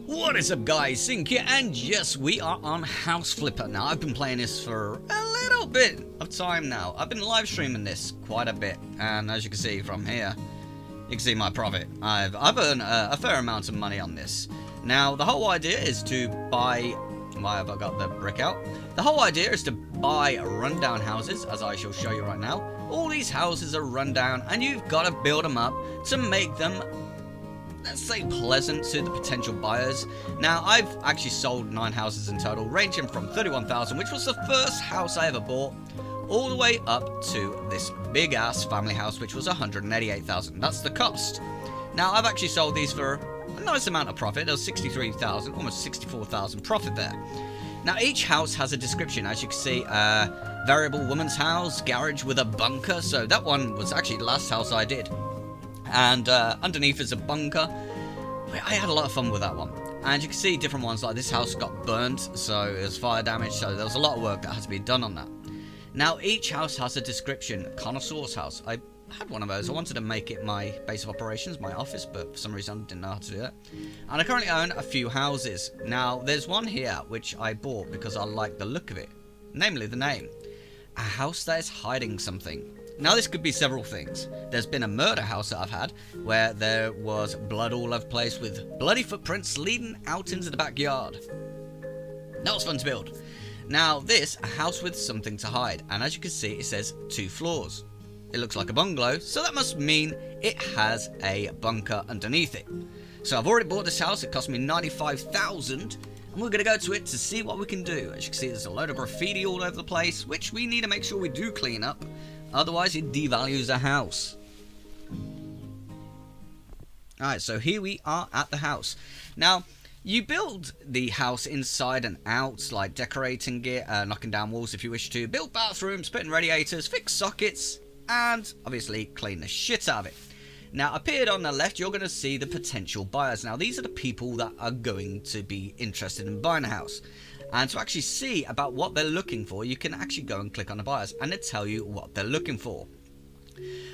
What is up guys, Synq here, and yes, we are on House Flipper. Now, I've been playing this for a little bit of time now. I've been live streaming this quite a bit, and as you can see from here, you can see my profit. I've earned a fair amount of money on this. Now, the whole idea is to buy... Why have I got the brick out? The whole idea is to buy rundown houses, as I shall show you right now. All these houses are rundown, and you've got to build them up to make them, let's say, pleasant to the potential buyers. Now, I've actually sold 9 houses in total, ranging from 31,000, which was the first house I ever bought, all the way up to this big-ass family house, which was 188,000. That's the cost. Now, I've actually sold these for a nice amount of profit. There was 63,000, almost 64,000 profit there. Now, each house has a description. As you can see, variable woman's house, garage with a bunker. So that one was actually the last house I did. And underneath is a bunker. I had a lot of fun with that one. And you can see different ones, like this house got burnt, so it was fire damage, so there was a lot of work that has to be done on that. Now, each house has a description. Connoisseur's house. I had one of those. I wanted to make it my base of operations, my office, but for some reason I didn't know how to do that. And I currently own a few houses. Now, there's one here which I bought because I like the look of it. Namely, the name. A house that is hiding something. Now, this could be several things. There's been a murder house that I've had where there was blood all over the place with bloody footprints leading out into the backyard. That was fun to build. Now, this, a house with something to hide. And as you can see, it says 2 floors. It looks like a bungalow, so that must mean it has a bunker underneath it. So I've already bought this house. It cost me 95,000, and we're going to go to it to see what we can do. As you can see, there's a load of graffiti all over the place, which we need to make sure we do clean up. Otherwise, it devalues a house. Alright, so here we are at the house. Now, you build the house inside and out, like decorating it, knocking down walls if you wish to, build bathrooms, put in radiators, fix sockets, and obviously clean the shit out of it. Now, up here on the left, you're going to see the potential buyers. Now, these are the people that are going to be interested in buying a house. And to actually see about what they're looking for, you can actually go and click on the buyers, and they tell you what they're looking for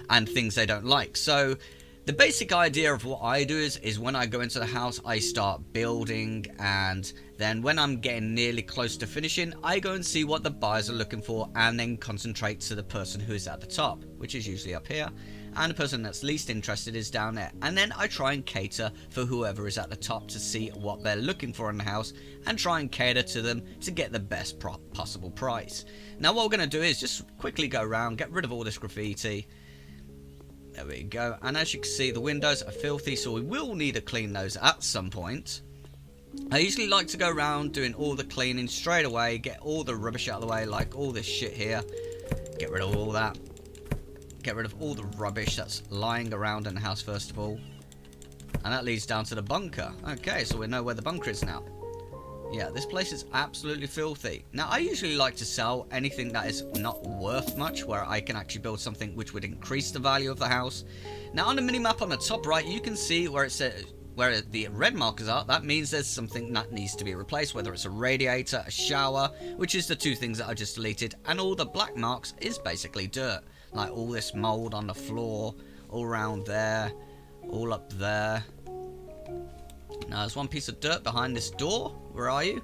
and things they don't like. So the basic idea of what I do is when I go into the house, I start building, and then when I'm getting nearly close to finishing, I go and see what the buyers are looking for, and then concentrate to the person who is at the top, which is usually up here, and the person that's least interested is down there. And then I try and cater for whoever is at the top to see what they're looking for in the house, and try and cater to them to get the best possible price. Now, what we're going to do is just quickly go around, get rid of all this graffiti. There we go. And as you can see, the windows are filthy, so we will need to clean those at some point. I usually like to go around doing all the cleaning straight away, get all the rubbish out of the way, like all this shit here. Get rid of all that. Get rid of all the rubbish that's lying around in the house first of all. And that leads down to the bunker. Okay, so we know where the bunker is now. Yeah, this place is absolutely filthy. Now, I usually like to sell anything that is not worth much, where I can actually build something which would increase the value of the house. Now, on the minimap on the top right, you can see where it says, where the red markers are. That means there's something that needs to be replaced, whether it's a radiator, a shower, which is the 2 things that I just deleted, and all the black marks is basically dirt. Like all this mold on the floor, all around there, all up there. Now, there's one piece of dirt behind this door. Where are you?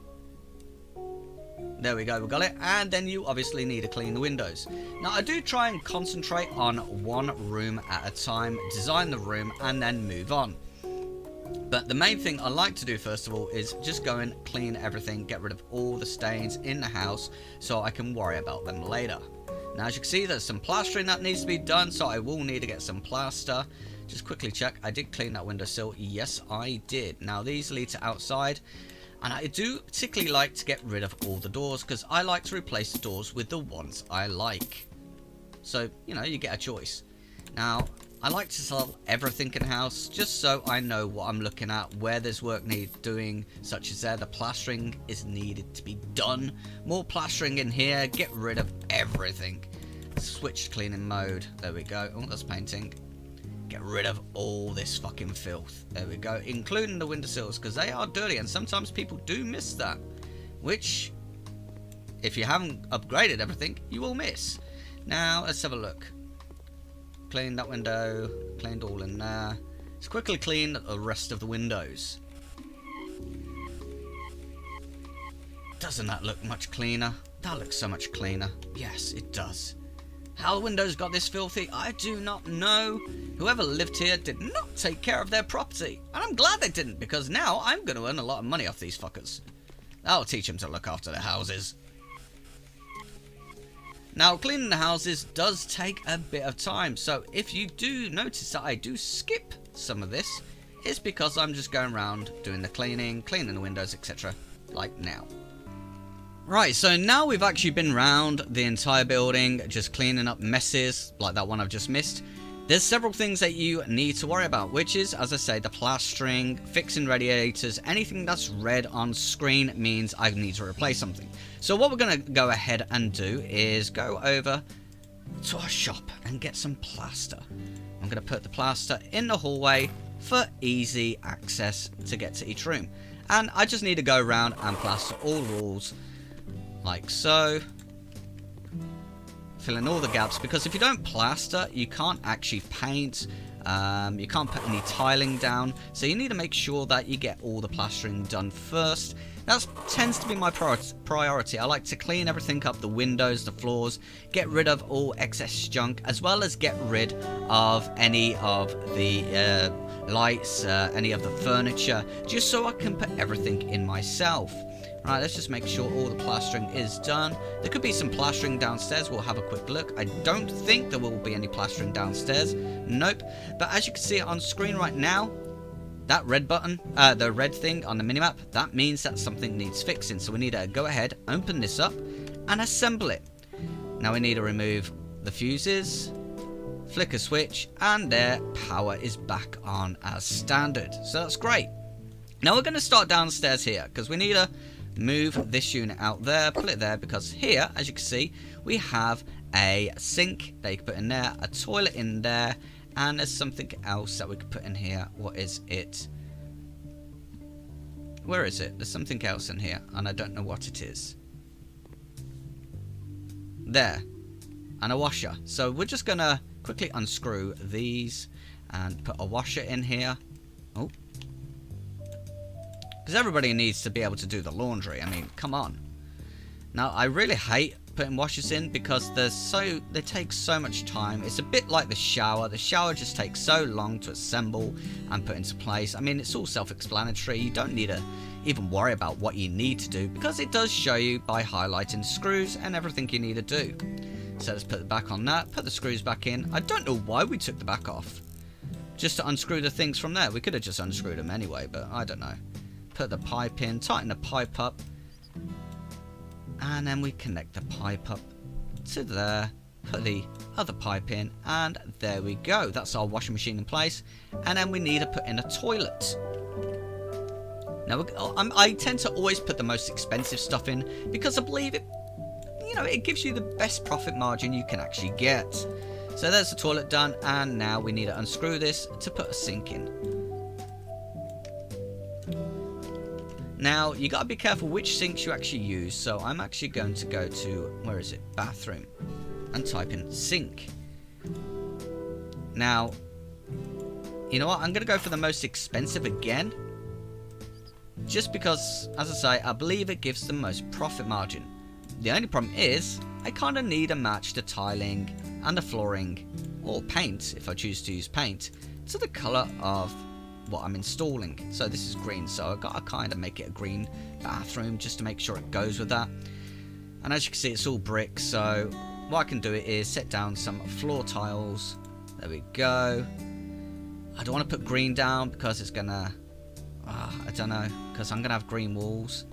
There we go, we got it. And then you obviously need to clean the windows. Now, I do try and concentrate on one room at a time, design the room, and then move on. But the main thing I like to do first of all is just go and clean everything, get rid of all the stains in the house so I can worry about them later. Now, as you can see, there's some plastering that needs to be done, so I will need to get some plaster. Just quickly check, I did clean that windowsill. Yes, I did. Now, these lead to outside, and I do particularly like to get rid of all the doors, because I like to replace the doors with the ones I like. So, you know, you get a choice. Now, I like to sell everything in house, just so I know what I'm looking at, where there's work needs doing, such as there, the plastering is needed to be done. More plastering in here, get rid of everything. Switch cleaning mode, there we go. Oh, that's painting. Get rid of all this fucking filth. There we go, including the windowsills, because they are dirty, and sometimes people do miss that. Which, if you haven't upgraded everything, you will miss. Now, let's have a look. Cleaned that window, cleaned all in there. Let's quickly clean the rest of the windows. doesn't that look much cleaner? That looks so much cleaner. Yes, it does. How the windows got this filthy, I do not know. Whoever lived here did not take care of their property. And I'm glad they didn't, because now I'm going to earn a lot of money off these fuckers. That'll teach them to look after their houses. Now, cleaning the houses does take a bit of time. So if you do notice that I do skip some of this, it's because I'm just going around doing the cleaning the windows, etc. like now. Right, so now we've actually been round the entire building, just cleaning up messes, like that one I've just missed. There's several things that you need to worry about, which is, as I say, the plastering, fixing radiators. Anything that's red on screen means I need to replace something. So what we're going to go ahead and do is go over to our shop and get some plaster. I'm going to put the plaster in the hallway for easy access to get to each room. And I just need to go around and plaster all walls like so, fill in all the gaps, because if you don't plaster you can't actually paint, you can't put any tiling down, so you need to make sure that you get all the plastering done first. That tends to be my priority. I like to clean everything up, the windows, the floors, get rid of all excess junk, as well as get rid of any of the lights, any of the furniture, just so I can put everything in myself. Right, let's just make sure all the plastering is done. There could be some plastering downstairs. We'll have a quick look. I don't think there will be any plastering downstairs. Nope. But as you can see on screen right now, that red button, the red thing on the minimap, that means that something needs fixing. So we need to go ahead, open this up, and assemble it. Now we need to remove the fuses, flick a switch, and their power is back on as standard. So that's great. Now we're going to start downstairs here, because we need to move this unit out there, put it there, because here, as you can see, we have a sink that you can put in there, a toilet in there, and there's something else that we could put in here. What is it? Where is it? There's something else in here, and I don't know what it is. There. And a washer. So we're just going to quickly unscrew these and put a washer in here. Oh. Because everybody needs to be able to do the laundry. I mean, come on. Now, I really hate putting washers in because they take so much time. It's a bit like the shower. The shower just takes so long to assemble and put into place. I mean, it's all self-explanatory. You don't need to even worry about what you need to do, because it does show you by highlighting screws and everything you need to do. So let's put it back on that, put the screws back in. I don't know why we took the back off. Just to unscrew the things from there. We could have just unscrewed them anyway, but I don't know. Put the pipe in, tighten the pipe up, and then we connect the pipe up to there, put the other pipe in, and there we go. That's our washing machine in place. And then we need to put in a toilet. Now, I tend to always put the most expensive stuff in because I believe it, it gives you the best profit margin you can actually get. So there's the toilet done, and now we need to unscrew this to put a sink in. Now, you got to be careful which sinks you actually use, so I'm actually going to go to, where is it, bathroom, and type in Synq. Now, you know what, I'm going to go for the most expensive again, just because, as I say, I believe it gives the most profit margin. The only problem is, I kind of need to match the tiling and the flooring, or paint, if I choose to use paint, to the colour of what I'm installing. So this is green, so I've got to kind of make it a green bathroom just to make sure it goes with that. And as you can see, it's all brick, so what I can do is set down some floor tiles. There we go. I don't want to put green down because it's gonna I don't know, because I'm gonna have green walls.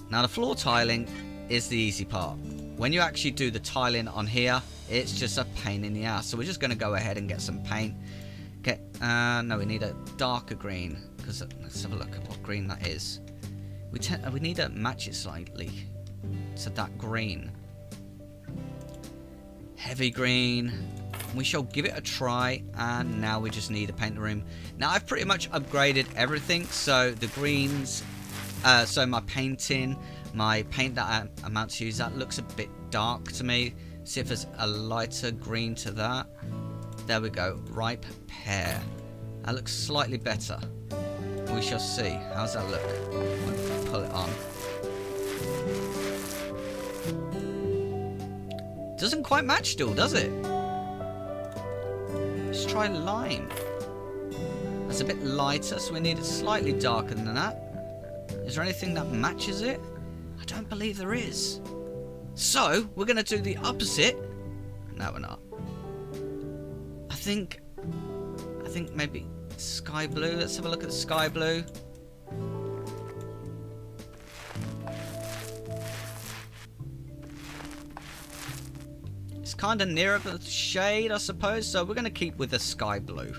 Now the floor tiling is the easy part. When you actually do the tiling on here, it's just a pain in the ass. So we're just gonna go ahead and get some paint. No, we need a darker green, because let's have a look at what green that is. We need to match it slightly to that green. Heavy green. We shall give it a try, and now we just need to paint the room. Now I've pretty much upgraded everything, so the greens, so my paint that I'm about to use, that looks a bit dark to me. See if there's a lighter green to that. There we go, ripe pear. That looks slightly better. We shall see. How's that look? Pull it on. Doesn't quite match still, does it? Let's try lime. That's a bit lighter, so we need it slightly darker than that. Is there anything that matches it? I don't believe there is. So, we're going to do the opposite. No, we're not. I think maybe sky blue. Let's have a look at the sky blue. It's kind of nearer the shade, I suppose, so we're going to keep with the sky blue.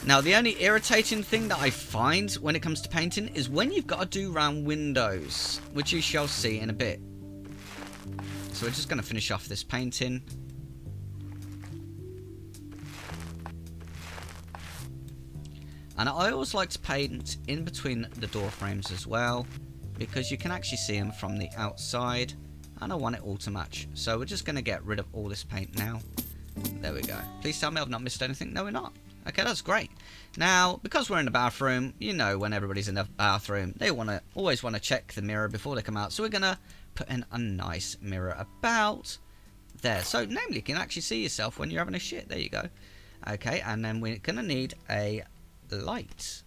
Now, the only irritating thing that I find when it comes to painting is when you've got to do round windows, which you shall see in a bit. So we're just going to finish off this painting. And I always like to paint in between the door frames as well, because you can actually see them from the outside, and I want it all to match. So we're just going to get rid of all this paint now. There we go. Please tell me I've not missed anything. No, we're not. Okay, that's great. Now, because we're in the bathroom, you know, when everybody's in the bathroom, they always want to check the mirror before they come out. So we're going to put in a nice mirror about there. So, namely, you can actually see yourself when you're having a shit. There you go. Okay, and then we're going to need a light.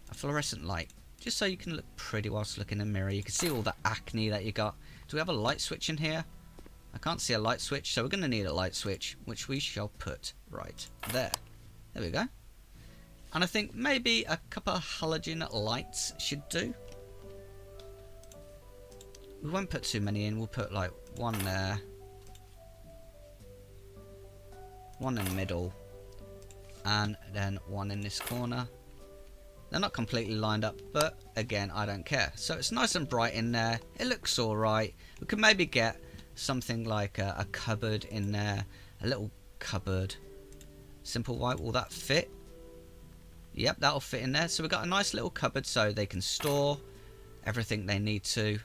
A fluorescent light. Just so you can look pretty whilst looking in the mirror. You can see all the acne that you got. Do we have a light switch in here? I can't see a light switch, so we're going to need a light switch, which we shall put right there. There we go. And I think maybe a couple of halogen lights should do. We won't put too many in. We'll put like one there. One in the middle. And then one in this corner. They're not completely lined up, but again, I don't care. So it's nice and bright in there. It looks alright. We could maybe get something like a cupboard in there. A little cupboard. Simple white, will that fit? Yep, that'll fit in there. So we've got a nice little cupboard so they can store everything they need to.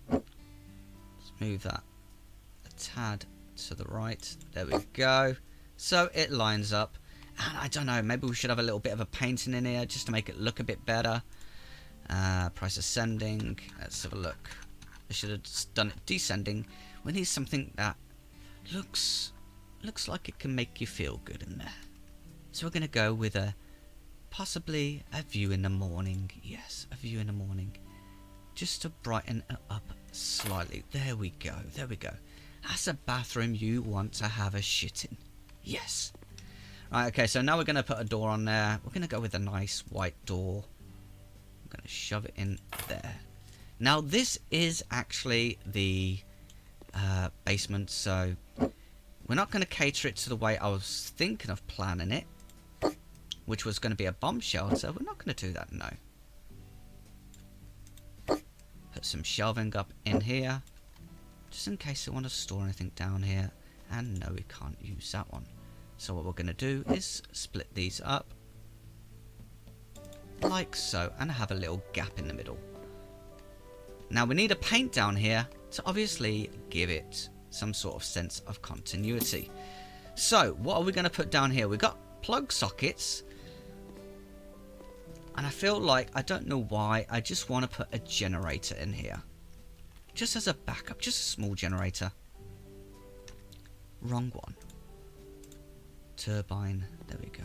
Let's move that a tad to the right. There we go. So it lines up. And I don't know, maybe we should have a little bit of a painting in here just to make it look a bit better. Price ascending. Let's have a look. I should have just done it descending. We need something that looks like it can make you feel good in there. So we're going to go with possibly a view in the morning. Yes, a view in the morning. Just to brighten it up slightly. There we go. There we go. That's a bathroom you want to have a shit in. Yes. Right, okay, so now we're going to put a door on there. We're going to go with a nice white door. I'm going to shove it in there. Now, this is actually the basement, so we're not going to cater it to the way I was thinking of planning it, which was going to be a bomb shelter. We're not going to do that, no. Put some shelving up in here, just in case they want to store anything down here. And no, we can't use that one. So what we're going to do is split these up, like so, and have a little gap in the middle. Now we need a paint down here to obviously give it some sort of sense of continuity. So what are we going to put down here? We've got plug sockets, and I feel like, I don't know why, I just want to put a generator in here, just as a backup, just a small generator. Wrong one. Turbine, there we go.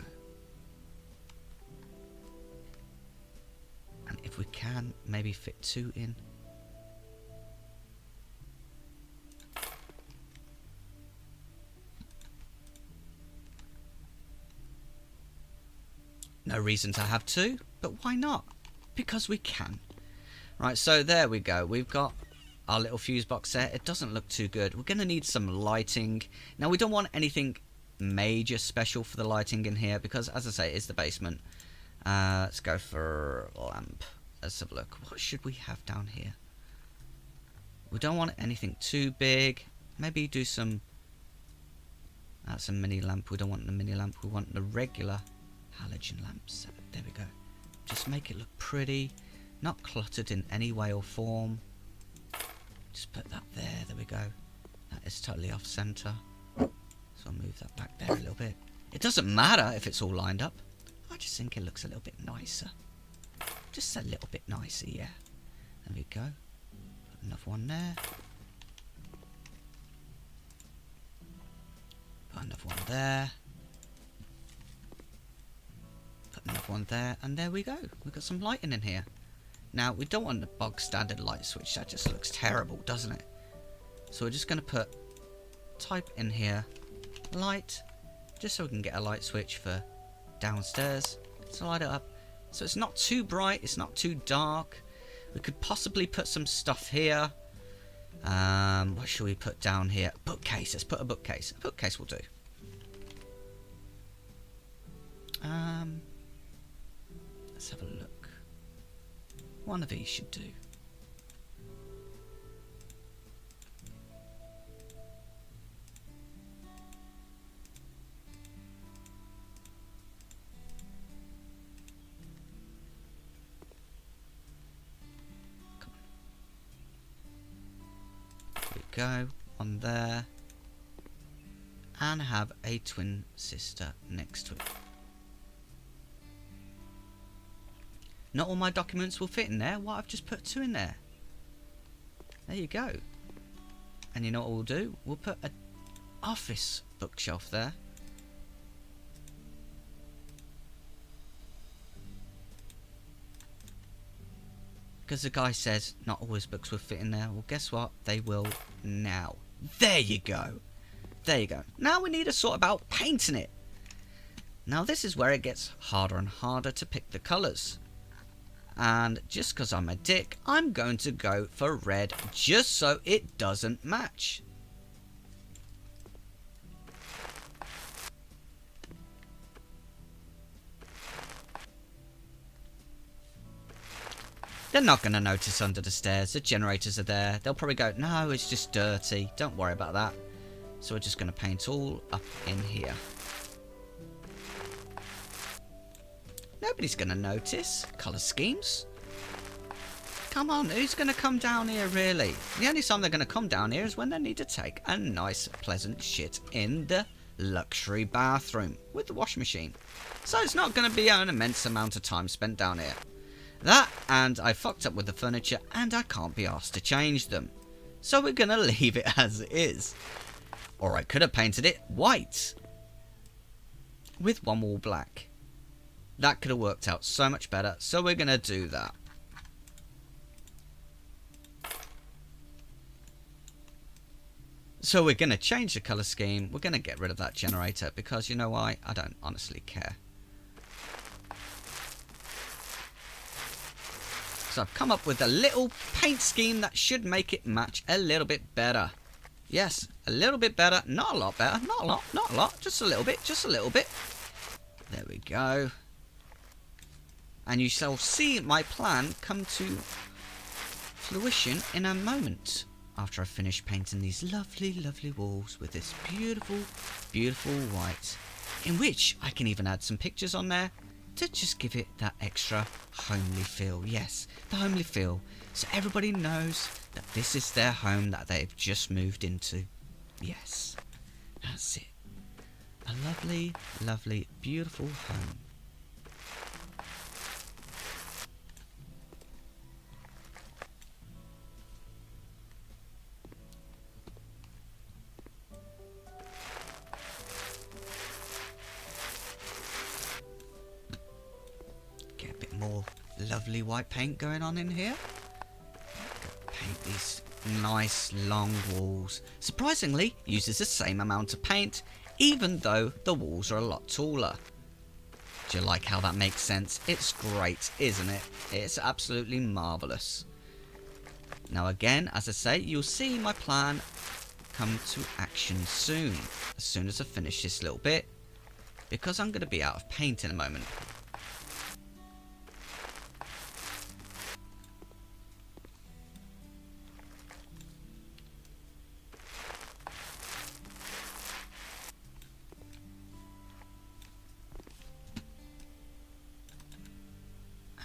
And if we can, maybe fit 2 in. No reason to have 2, but why not? Because we can. Right, so there we go. We've got our little fuse box there. It doesn't look too good. We're going to need some lighting. Now, we don't want anything major special for the lighting in here, because, as I say, it's the basement. Let's go for a lamp. Let's have a look. What should we have down here? We don't want anything too big. Maybe do some... That's a mini lamp. We don't want the mini lamp. We want the regular halogen lamps. There we go. Just make it look pretty, not cluttered in any way or form. Just put that there. There we go. That is totally off center. So I'll move that back there a little bit. It doesn't matter if it's all lined up. I just think it looks a little bit nicer. Just a little bit nicer, yeah. There we go. Put another one there. Put another one there. Put another one there. And there we go. We've got some lighting in here. Now, we don't want the bog standard light switch. That just looks terrible, doesn't it? So we're just going to type in here, light, just so we can get a light switch for downstairs. So light it up. So it's not too bright, it's not too dark. We could possibly put some stuff here. What should we put down here? Bookcase. Let's put a bookcase. A bookcase will do. Let's have a look. One of these should do. Go on there and have a twin sister next to it. Not all my documents will fit in there. Well, I've just put 2 in there. There you go. And you know what we'll do? We'll put an office bookshelf there. Because the guy says not all his books will fit in there. Well, guess what? They will now. There you go. There you go. Now we need to sort about painting it. Now this is where it gets harder and harder to pick the colours. And just because I'm a dick, I'm going to go for red just so it doesn't match. They're not going to notice under the stairs. The generators are there. They'll probably go, no, it's just dirty. Don't worry about that. So we're just going to paint all up in here. Nobody's going to notice colour schemes. Come on, who's going to come down here, really? The only time they're going to come down here is when they need to take a nice, pleasant shit in the luxury bathroom with the washing machine. So it's not going to be an immense amount of time spent down here. That, and I fucked up with the furniture, and I can't be asked to change them. So we're going to leave it as it is. Or I could have painted it white. With one wall black. That could have worked out so much better, so we're going to do that. So we're going to change the colour scheme. We're going to get rid of that generator, because you know why? I don't honestly care. So I've come up with a little paint scheme that should make it match a little bit better. Yes, a little bit better. Not a lot better. Not a lot. Not a lot. Just a little bit. Just a little bit. There we go. And you shall see my plan come to fruition in a moment. After I finish painting these lovely, lovely walls with this beautiful, beautiful white. In which I can even add some pictures on there. To just give it that extra homely feel. Yes, the homely feel. So everybody knows that this is their home that they've just moved into. Yes, that's it. A lovely, lovely, beautiful home. More lovely white paint going on in here. Paint these nice long walls. Surprisingly, uses the same amount of paint, even though the walls are a lot taller. Do you like how that makes sense? It's great, isn't it? It's absolutely marvellous. Now again, as I say, you'll see my plan come to action soon. As soon as I finish this little bit. Because I'm going to be out of paint in a moment.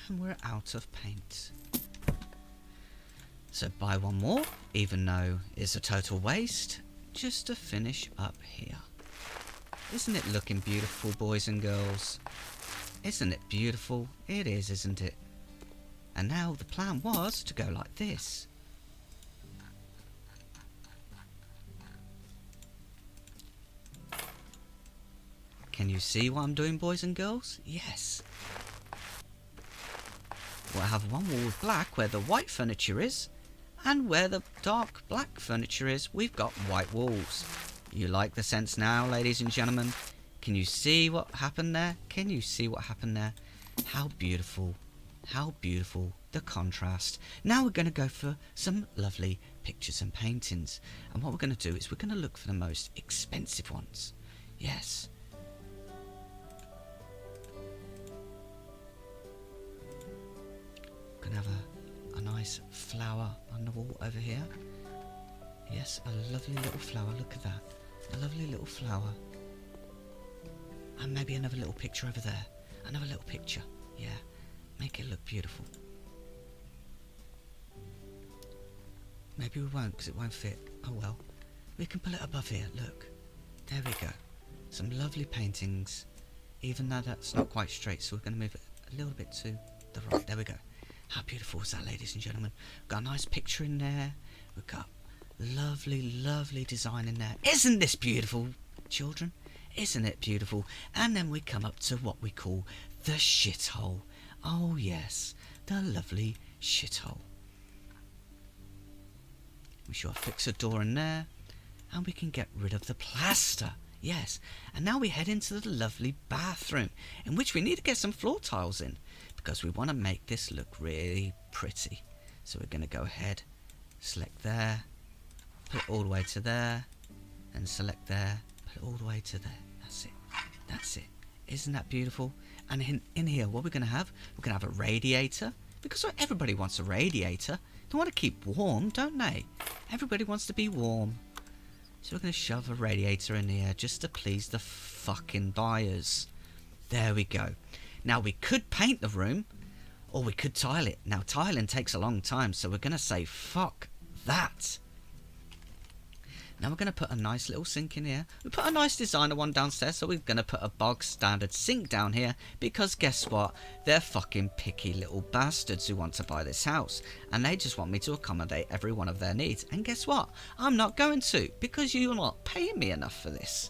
And we're out of paint. So buy one more, even though it's a total waste, just to finish up here. Isn't it looking beautiful, boys and girls? Isn't it beautiful? It is, isn't it? And now the plan was to go like this. Can you see what I'm doing, boys and girls? Yes. We'll have one wall with black where the white furniture is, and where the dark black furniture is, we've got white walls. You like the sense now, ladies and gentlemen? Can you see what happened there? Can you see what happened there? How beautiful. How beautiful the contrast. Now we're going to go for some lovely pictures and paintings. And what we're going to do is we're going to look for the most expensive ones. Yes. We're going to have a nice flower on the wall over here. Yes, a lovely little flower. Look at that. A lovely little flower. And maybe another little picture over there. Another little picture. Yeah. Make it look beautiful. Maybe we won't because it won't fit. Oh well. We can pull it above here. Look. There we go. Some lovely paintings. Even though that's not quite straight, so we're going to move it a little bit to the right. There we go. How beautiful is that, ladies and gentlemen? Got a nice picture in there. We've got lovely, lovely design in there. Isn't this beautiful, children? Isn't it beautiful? And then we come up to what we call the shithole. Oh yes, the lovely shithole. We shall fix a door in there, and we can get rid of the plaster. Yes, and now we head into the lovely bathroom, in which we need to get some floor tiles in, because we want to make this look really pretty. So we're going to go ahead, select there, put it all the way to there, and select there, put it all the way to there. That's it. That's it. Isn't that beautiful? And in here, what we're going to have? We're going to have a radiator, because everybody wants a radiator. They want to keep warm, don't they? Everybody wants to be warm. So we're going to shove a radiator in here just to please the fucking buyers. There we go. Now we could paint the room, or we could tile it. Now tiling takes a long time, so we're going to say fuck that. Now we're going to put a nice little sink in here. We put a nice designer one downstairs, so we're going to put a bog standard sink down here, because guess what? They're fucking picky little bastards who want to buy this house, and they just want me to accommodate every one of their needs. And guess what? I'm not going to, because you're not paying me enough for this.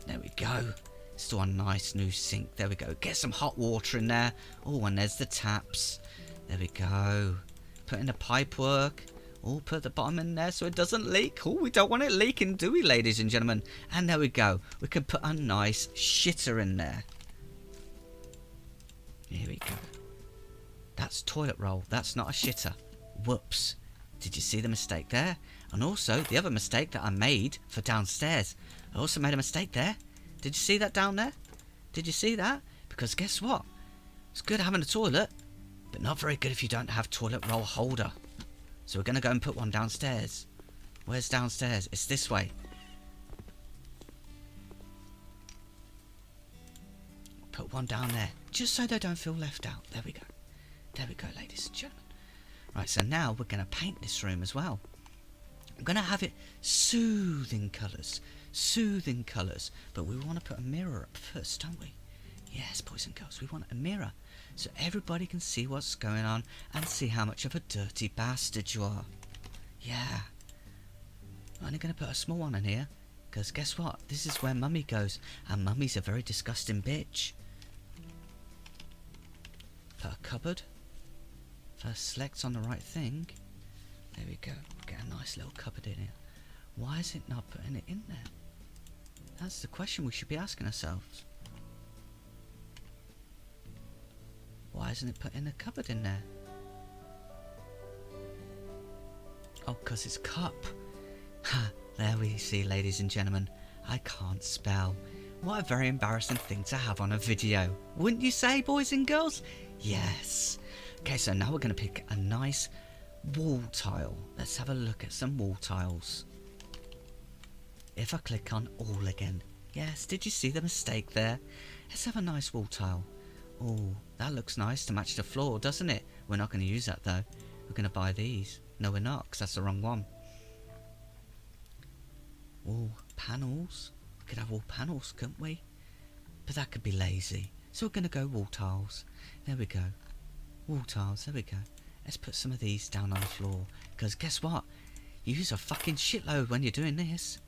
There we go. Let's do a nice new sink. There we go. Get some hot water in there. Oh, and there's the taps. There we go. Put in the pipe work. Oh, put the bottom in there so it doesn't leak. Oh, we don't want it leaking, do we, ladies and gentlemen? And there we go. We can put a nice shitter in there. Here we go. That's toilet roll. That's not a shitter. Whoops. Did you see the mistake there? And also, the other mistake that I made for downstairs. I also made a mistake there. Did you see that down there? Did you see that? Because guess what? It's good having a toilet, but not very good if you don't have toilet roll holder. So we're going to go and put one downstairs. Where's downstairs? It's this way. Put one down there, just so they don't feel left out. There we go. There we go, ladies and gentlemen. Right, so now we're going to paint this room as well. I'm going to have it soothing colours. Soothing colours. But we want to put a mirror up first, don't we? Yes, boys and girls, we want a mirror. So everybody can see what's going on and see how much of a dirty bastard you are. Yeah. I'm only going to put a small one in here, because guess what? This is where Mummy goes, and Mummy's a very disgusting bitch. Put a cupboard. First select on the right thing. There we go. Get a nice little cupboard in here. Why is it not putting it in there? That's the question we should be asking ourselves. Why isn't it putting a cupboard in there? Oh, because it's cup. Ha, there we see, ladies and gentlemen. I can't spell. What a very embarrassing thing to have on a video. Wouldn't you say, boys and girls? Yes. Okay, so now we're going to pick a nice wall tile. Let's have a look at some wall tiles. If I click on all again. Yes, did you see the mistake there? Let's have a nice wall tile. Oh, that looks nice to match the floor, doesn't it? We're not going to use that though. We're going to buy these. No, we're not, because that's the wrong one. Oh, panels. could have wall panels, couldn't we? But that could be lazy. So we're going to go wall tiles. There we go. Wall tiles, there we go. Let's put some of these down on the floor. Because guess what? You use a fucking shitload when you're doing this.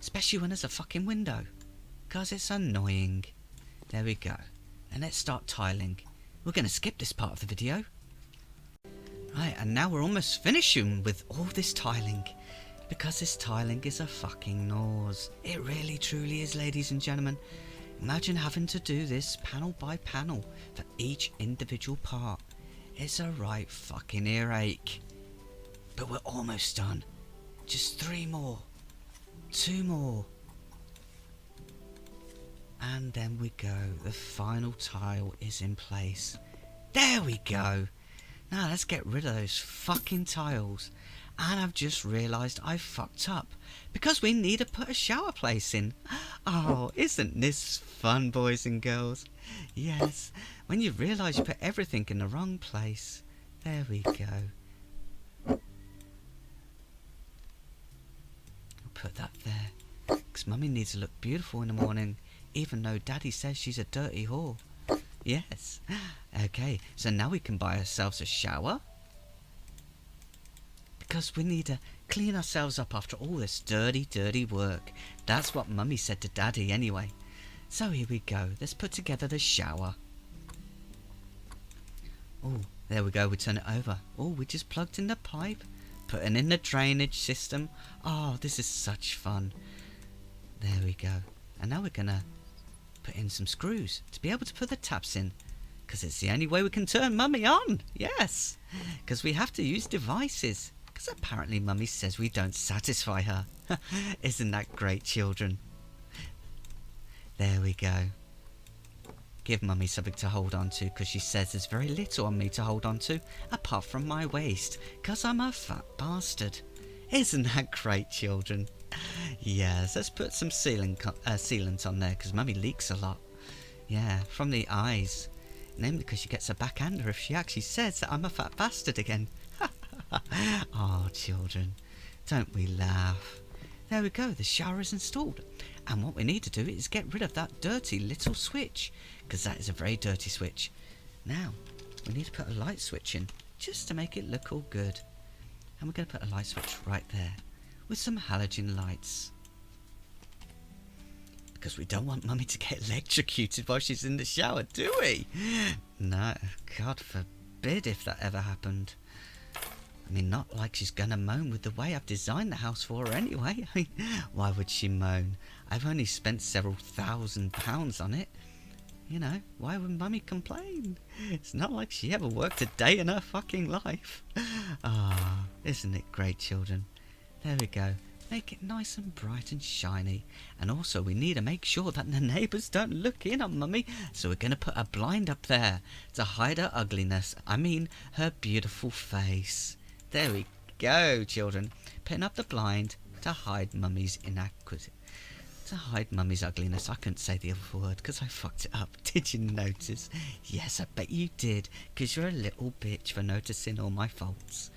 Especially when there's a fucking window. Because it's annoying. There we go. And let's start tiling. We're going to skip this part of the video. Right, and now we're almost finishing with all this tiling. Because this tiling is a fucking nose. It really truly is, ladies and gentlemen. Imagine having to do this panel by panel for each individual part. It's a right fucking earache. But we're almost done. Just 3 more. 2 more. And then we go. The final tile is in place. There we go. Now let's get rid of those fucking tiles. And I've just realised I fucked up. Because we need to put a shower place in. Oh, isn't this fun, boys and girls? Yes, when you realise you put everything in the wrong place. There we go. I'll put that there. Because Mummy needs to look beautiful in the morning. Even though Daddy says she's a dirty whore. Yes. Okay, so now we can buy ourselves a shower. Because we need to clean ourselves up after all this dirty, dirty work. That's what Mummy said to Daddy anyway. So here we go. Let's put together the shower. Oh, there we go. We turn it over. Oh, we just plugged in the pipe. Putting in the drainage system. Oh, this is such fun. There we go. And now we're going to put in some screws to be able to put the taps in. Because it's the only way we can turn Mummy on. Yes. Because we have to use devices. Because apparently Mummy says we don't satisfy her. Isn't that great, children? There we go. Give Mummy something to hold on to, because she says there's very little on me to hold on to, apart from my waist, because I'm a fat bastard. Isn't that great, children? Yes, let's put some sealant on there, because Mummy leaks a lot. Yeah, from the eyes. Namely because she gets a backhander if she actually says that I'm a fat bastard again. Oh, children, don't we laugh? There we go, the shower is installed. And what we need to do is get rid of that dirty little switch, because that is a very dirty switch. Now, we need to put a light switch in, just to make it look all good. And we're going to put a light switch right there, with some halogen lights. Because we don't want Mummy to get electrocuted while she's in the shower, do we? No, God forbid if that ever happened. I mean, not like she's gonna moan with the way I've designed the house for her anyway. I mean, why would she moan? I've only spent several £1,000s on it. You know, why would Mummy complain? It's not like she ever worked a day in her fucking life. Ah, isn't it great, children? There we go. Make it nice and bright and shiny. And also we need to make sure that the neighbours don't look in on Mummy. So we're going to put a blind up there to hide her ugliness. I mean, her beautiful face. There we go, children. Putting up the blind to hide Mummy's to hide Mummy's ugliness. I couldn't say the other word because I fucked it up. Did you notice? Yes, I bet you did, because you're a little bitch for noticing all my faults.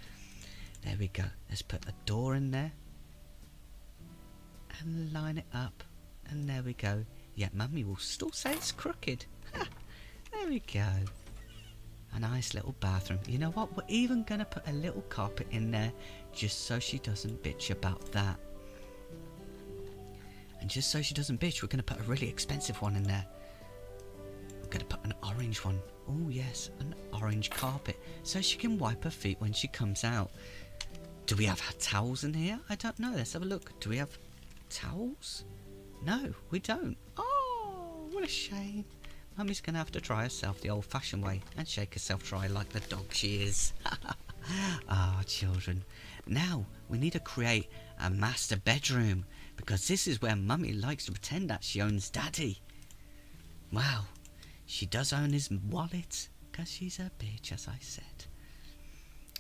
There we go. Let's put a door in there. And line it up. And there we go. Yet Mummy will still say it's crooked. There we go. A nice little bathroom. You know what? We're even going to put a little carpet in there just so she doesn't bitch about that. And just so she doesn't bitch, we're going to put a really expensive one in there. We're going to put an orange one. Oh yes, an orange carpet. So she can wipe her feet when she comes out. Do we have towels in here? I don't know. Let's have a look. Do we have towels? No, we don't. Oh, what a shame. Mummy's going to have to dry herself the old-fashioned way and shake herself dry like the dog she is. Ah, children. Now, we need to create a master bedroom, because this is where Mummy likes to pretend that she owns Daddy. Wow, she does own his wallet, because she's a bitch, as I said.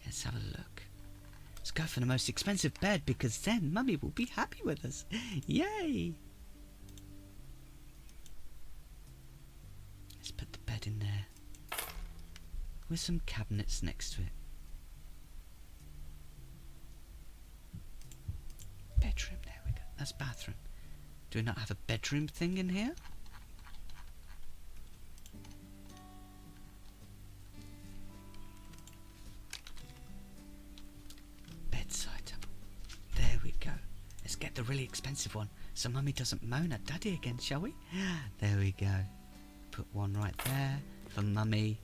Let's have a look. Let's go for the most expensive bed, because then Mummy will be happy with us. Yay! Let's put the bed in there, with some cabinets next to it. Bedroom, there we go. That's bathroom. Do we not have a bedroom thing in here? Bedside table. There we go. Let's get the really expensive one so Mummy doesn't moan at Daddy again, shall we? There we go. Put one right there for Mummy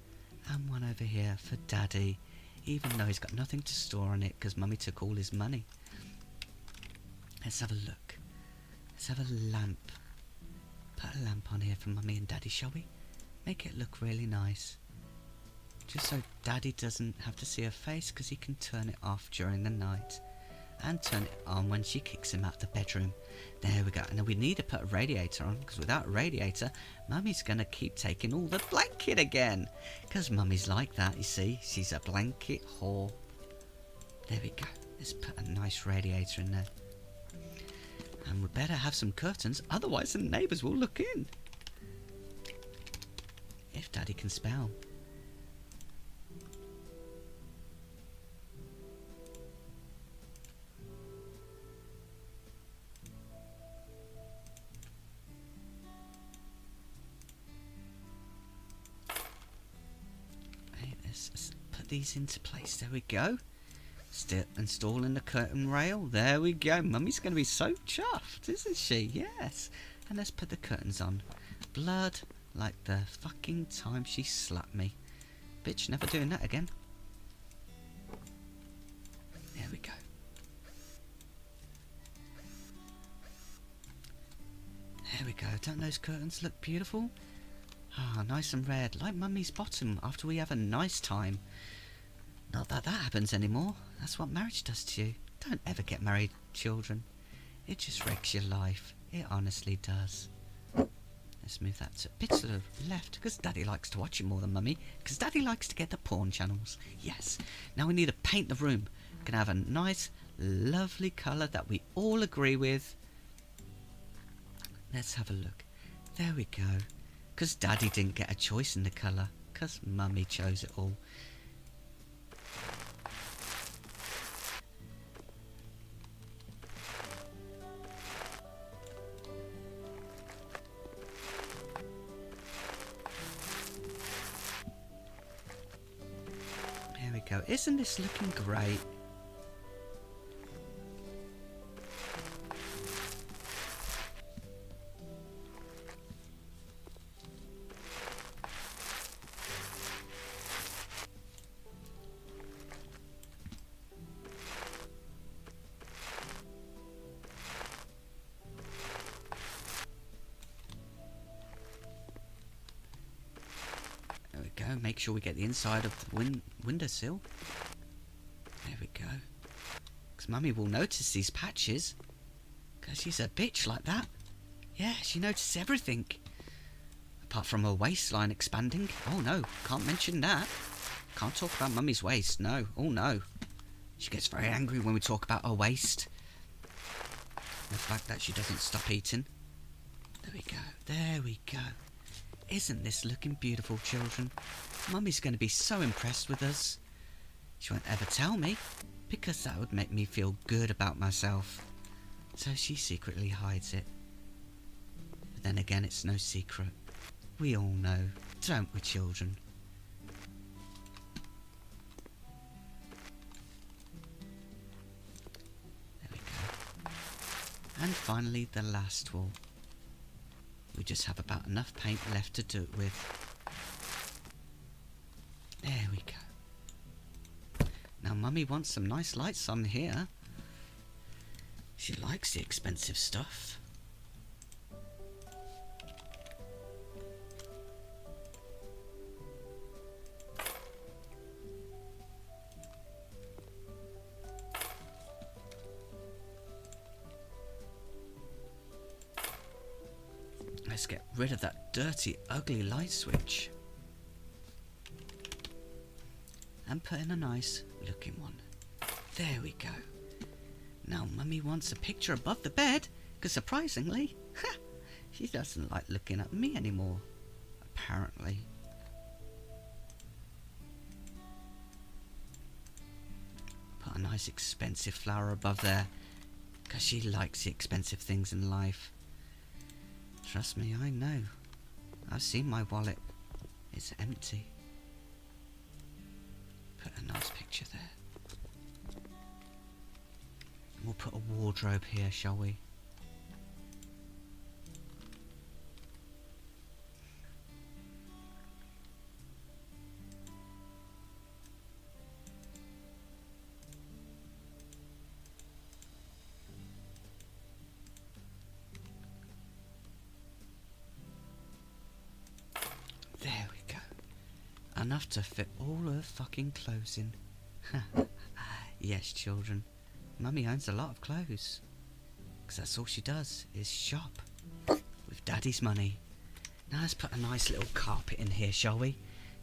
and one over here for Daddy, even though he's got nothing to store on it because Mummy took all his money. Let's have a look. Let's have a lamp. Put a lamp on here for Mummy and Daddy, shall we? Make it look really nice. Just so Daddy doesn't have to see her face because he can turn it off during the night. And turn it on when she kicks him out of the bedroom. There we go. And then we need to put a radiator on because without a radiator, Mummy's going to keep taking all the blanket again. Because Mummy's like that, you see. She's a blanket whore. There we go. Let's put a nice radiator in there. And we better have some curtains, otherwise the neighbours will look in. If Daddy can spell. Let's put these into place. There we go. Still installing the curtain rail. There we go. Mummy's going to be so chuffed, isn't she? Yes. And let's put the curtains on. Blood like the fucking time she slapped me. Bitch, never doing that again. There we go. There we go. Don't those curtains look beautiful? Ah, nice and red, like Mummy's bottom after we have a nice time. Not that that happens anymore. That's what marriage does to you. Don't ever get married, children. It just wrecks your life. It honestly does. Let's move that a bit to the left, because Daddy likes to watch it more than Mummy, because Daddy likes to get the porn channels. Yes. Now we need to paint the room. We're going to have a nice, lovely colour that we all agree with. Let's have a look. There we go. Because Daddy didn't get a choice in the colour, because Mummy chose it all. There we go. Isn't this looking great? Make sure we get the inside of the windowsill. There we go. Because Mummy will notice these patches. Because she's a bitch like that. Yeah, she notices everything. Apart from her waistline expanding. Oh no, can't mention that. Can't talk about Mummy's waist, no. Oh no. She gets very angry when we talk about her waist. The fact that she doesn't stop eating. There we go. There we go. Isn't this looking beautiful, children? Mummy's going to be so impressed with us. She won't ever tell me, because that would make me feel good about myself. So she secretly hides it. But then again, it's no secret. We all know, don't we, children? There we go. And finally, the last wall. We just have about enough paint left to do it with. There we go. Now Mummy wants some nice lights on here. She likes the expensive stuff. Let's get rid of that dirty, ugly light switch. And put in a nice looking one. There we go. Now Mummy wants a picture above the bed, because surprisingly, she doesn't like looking at me anymore, apparently. Put a nice expensive flower above there, because she likes the expensive things in life. Trust me, I know. I've seen my wallet. It's empty. Put a nice picture there. And we'll put a wardrobe here, shall we? There we go. Enough to fit all her fucking clothes in. Yes, children. Mummy owns a lot of clothes. 'Cause that's all she does, is shop. With Daddy's money. Now let's put a nice little carpet in here, shall we?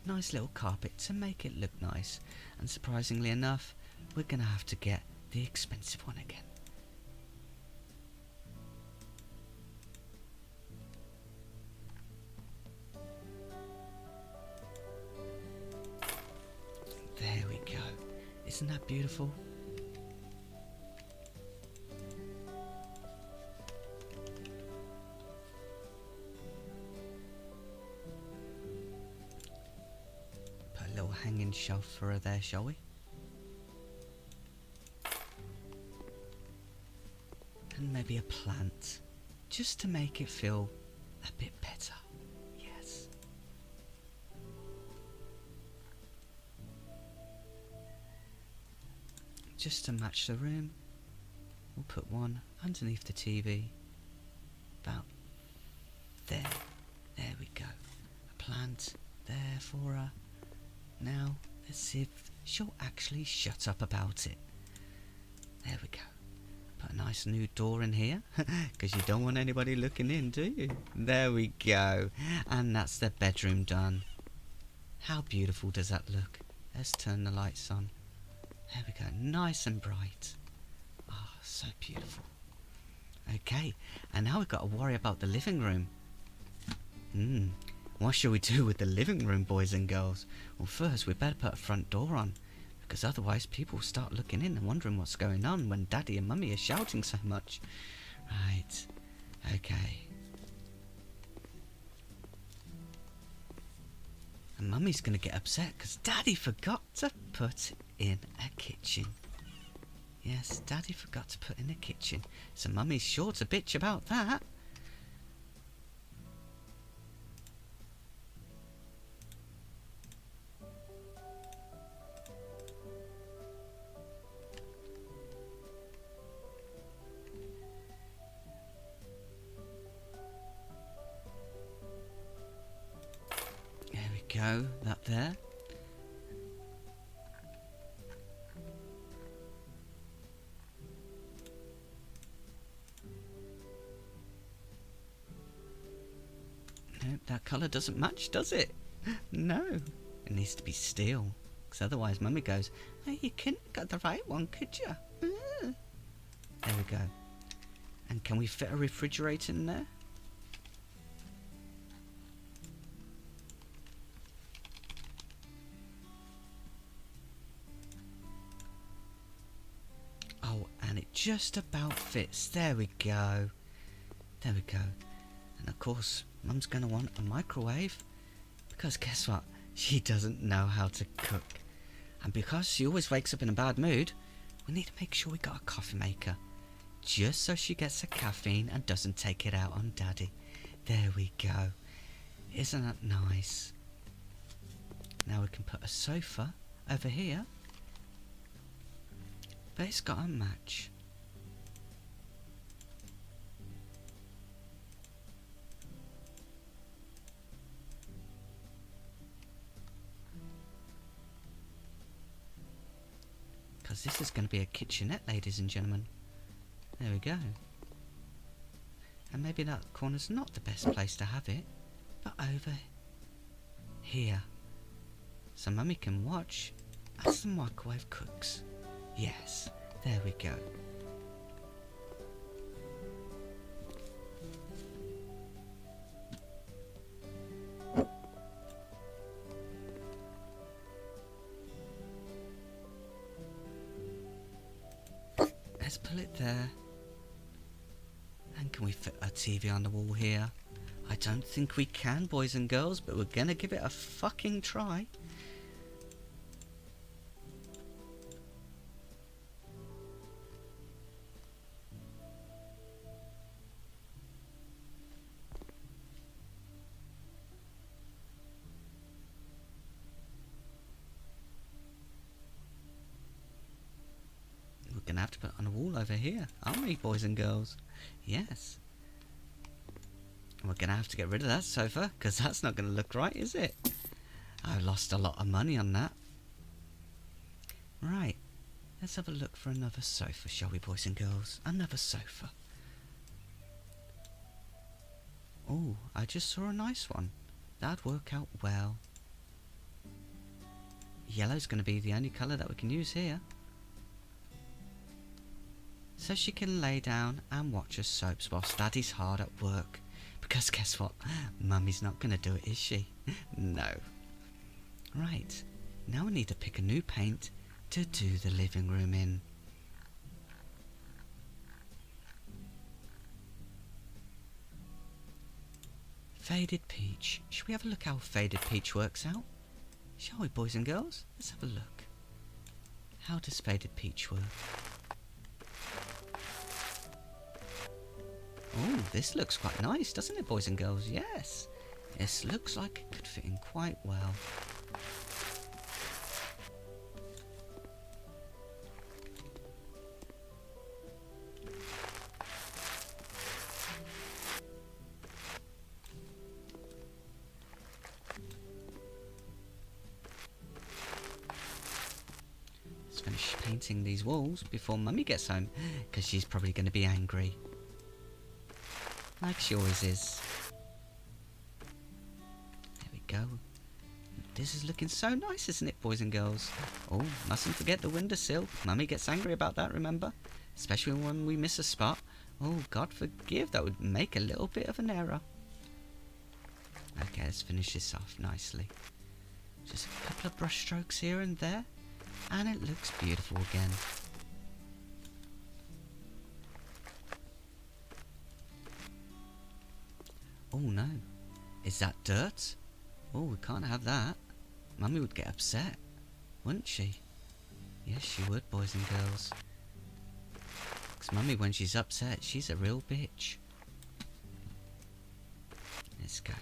Nice little carpet to make it look nice. And surprisingly enough, we're going to have to get the expensive one again. There we go. Isn't that beautiful? Put a little hanging shelf for her there, shall we? And maybe a plant, just to make it feel a bit better. Yes. Just to match the room, we'll put one underneath the TV. About there. There we go. A plant there for her. Now, let's see if she'll actually shut up about it. There we go. Put a nice new door in here, because you don't want anybody looking in, do you? There we go. And that's the bedroom done. How beautiful does that look? Let's turn the lights on. There we go, nice and bright. Oh, so beautiful. Okay, and now we've got to worry about the living room. What shall we do with the living room, boys and girls? Well, first we better put a front door on, because otherwise people will start looking in and wondering what's going on when Daddy and Mummy are shouting so much. Right, okay. And Mummy's going to get upset because Daddy forgot to put in a kitchen. Yes, Daddy forgot to put in a kitchen. So Mummy's sure to bitch about that. There we go, that there. Nope, that colour doesn't match, does it? No. It needs to be steel. Because otherwise Mummy goes, oh, you couldn't have got the right one, could you? There we go. And can we fit a refrigerator in there? Oh, and it just about fits. There we go. There we go. And of course, Mum's going to want a microwave. Because guess what? She doesn't know how to cook. And because she always wakes up in a bad mood, we need to make sure we got a coffee maker. Just so she gets her caffeine and doesn't take it out on Daddy. There we go. Isn't that nice? Now we can put a sofa over here. But it's got to match. Because this is going to be a kitchenette, ladies and gentlemen. There we go. And maybe that corner's not the best place to have it, but over here. So Mummy can watch as the microwave cooks. Yes, there we go. Let's pull it there. And can we fit a TV on the wall here? I don't think we can, boys and girls, but we're gonna give it a fucking try. We're gonna have to put on a wall over here, aren't we, boys and girls? Yes. We're gonna have to get rid of that sofa, because that's not gonna look right, is it? I lost a lot of money on that. Right, let's have a look for another sofa, shall we, boys and girls? Another sofa. Oh, I just saw a nice one. That'd work out well. Yellow's gonna be the only colour that we can use here. So she can lay down and watch her soaps whilst Daddy's hard at work. Because guess what? Mummy's not going to do it, is she? No. Right. Now we need to pick a new paint to do the living room in. Faded peach. Should we have a look how faded peach works out? Shall we, boys and girls? Let's have a look. How does faded peach work? Oh, this looks quite nice, doesn't it, boys and girls? Yes. This looks like it could fit in quite well. Let's finish painting these walls before Mummy gets home, because she's probably going to be angry. Like she always is. There we go. This is looking so nice, isn't it, boys and girls? Oh, mustn't forget the windowsill. Mummy gets angry about that, remember? Especially when we miss a spot. Oh, God forgive, that would make a little bit of an error. Okay, let's finish this off nicely. Just a couple of brush strokes here and there, and it looks beautiful again. Oh no, is that dirt? Oh, we can't have that. Mummy would get upset, wouldn't she? Yes, she would, boys and girls. Because Mummy, when she's upset, she's a real bitch. Let's go.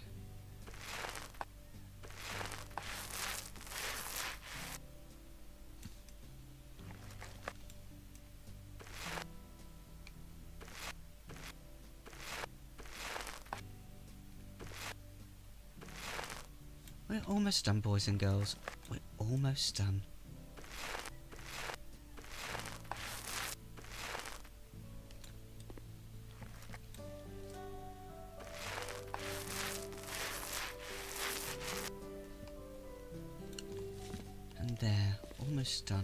We're almost done, boys and girls. We're almost done. And there, almost done.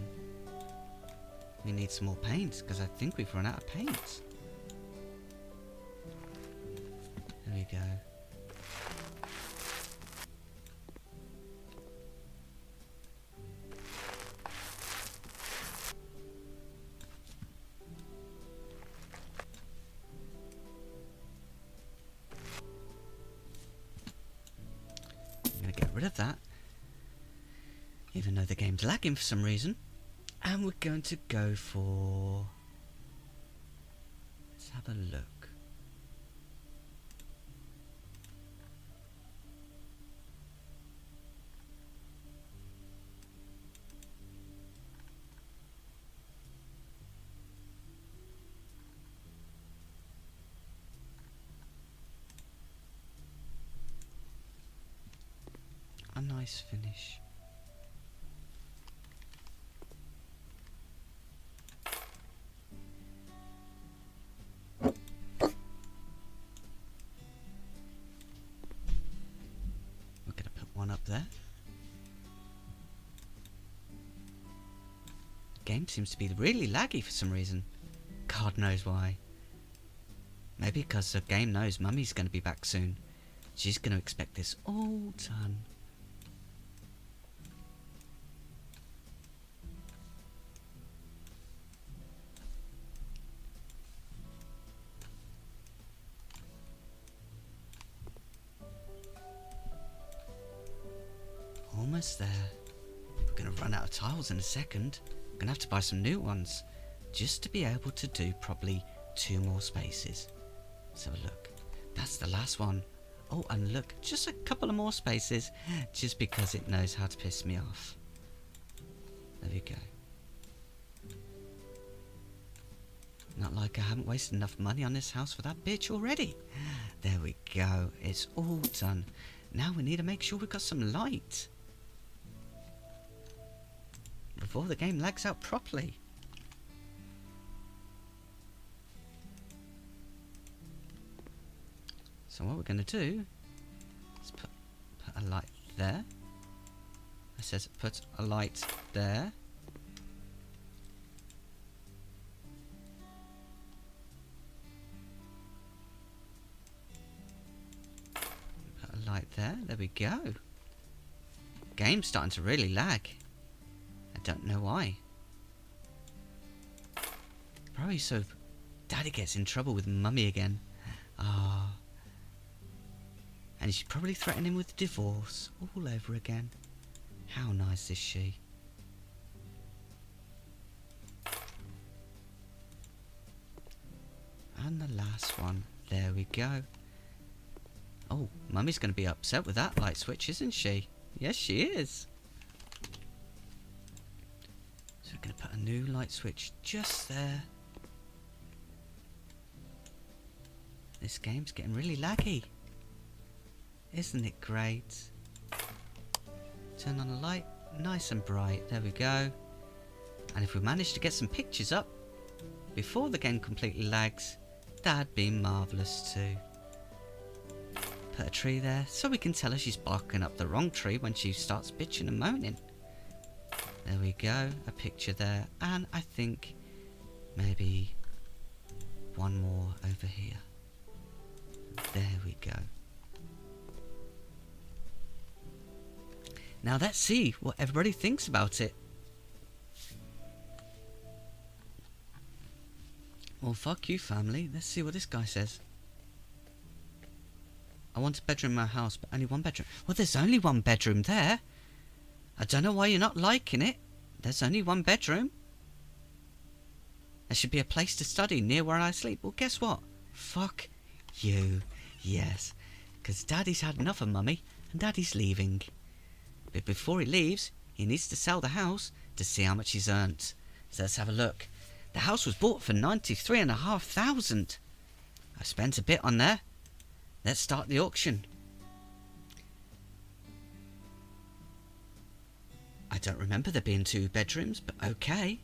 We need some more paint, because I think we've run out of paint. There we go. Rid of that, even though the game's lagging for some reason, and we're going to go for, let's have a look. A nice finish. We're going to put one up there. The game seems to be really laggy for some reason. God knows why. Maybe because the game knows Mummy's going to be back soon. She's going to expect this all done. almost there. We're going to run out of tiles in a second. We're going to have to buy some new ones just to be able to do probably 2 more spaces. Let's have a look. That's the last one. Oh, and look, just a couple of more spaces just because it knows how to piss me off. There we go. Not like I haven't wasted enough money on this house for that bitch already. There we go. It's all done. Now we need to make sure we've got some light before the game lags out properly. So what we're going to do is put a light there. It says put a light there. Put a light there. There we go. Game's starting to really lag. I don't know why. Probably so Daddy gets in trouble with Mummy again. Ah. And she's probably threatening him with divorce all over again. How nice is she? And the last one. There we go. Oh, Mummy's going to be upset with that light switch, isn't she? Yes, she is. So we're going to put a new light switch just there. This game's getting really laggy. Isn't it great? Turn on the light, nice and bright. There we go. And if we manage to get some pictures up before the game completely lags, that'd be marvellous too. Put a tree there so we can tell her she's barking up the wrong tree when she starts bitching and moaning. There we go, a picture there. And I think maybe one more over here. There we go. Now let's see what everybody thinks about it. Well, fuck you, family. Let's see what this guy says. I want a bedroom in my house, but only one bedroom. Well, there's only one bedroom there. I don't know why you're not liking it. There's only one bedroom. There should be a place to study near where I sleep. Well, guess what? Fuck you. Yes. Because Daddy's had enough of Mummy, and Daddy's leaving. But before he leaves, he needs to sell the house to see how much he's earned. So let's have a look. The house was bought for $93,500. I spent a bit on there. Let's start the auction. I don't remember there being 2 bedrooms, but okay.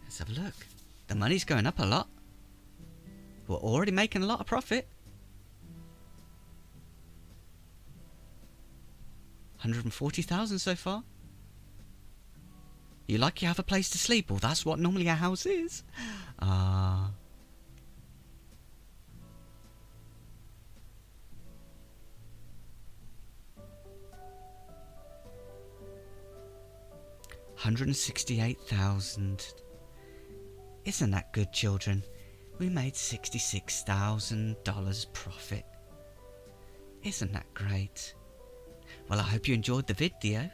Let's have a look. The money's going up a lot. We're already making a lot of profit. 140,000 so far. You like you have a place to sleep? Well, that's what normally a house is. Ah. $168,000. Isn't that good, children? We made $66,000 profit. Isn't that great? Well, I hope you enjoyed the video.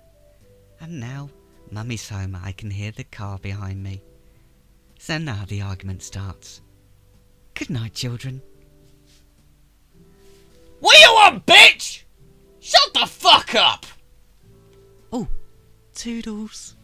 And now, Mummy's home. I can hear the car behind me. So now the argument starts. Good night, children. What you want, bitch? Shut the fuck up! Oh, toodles.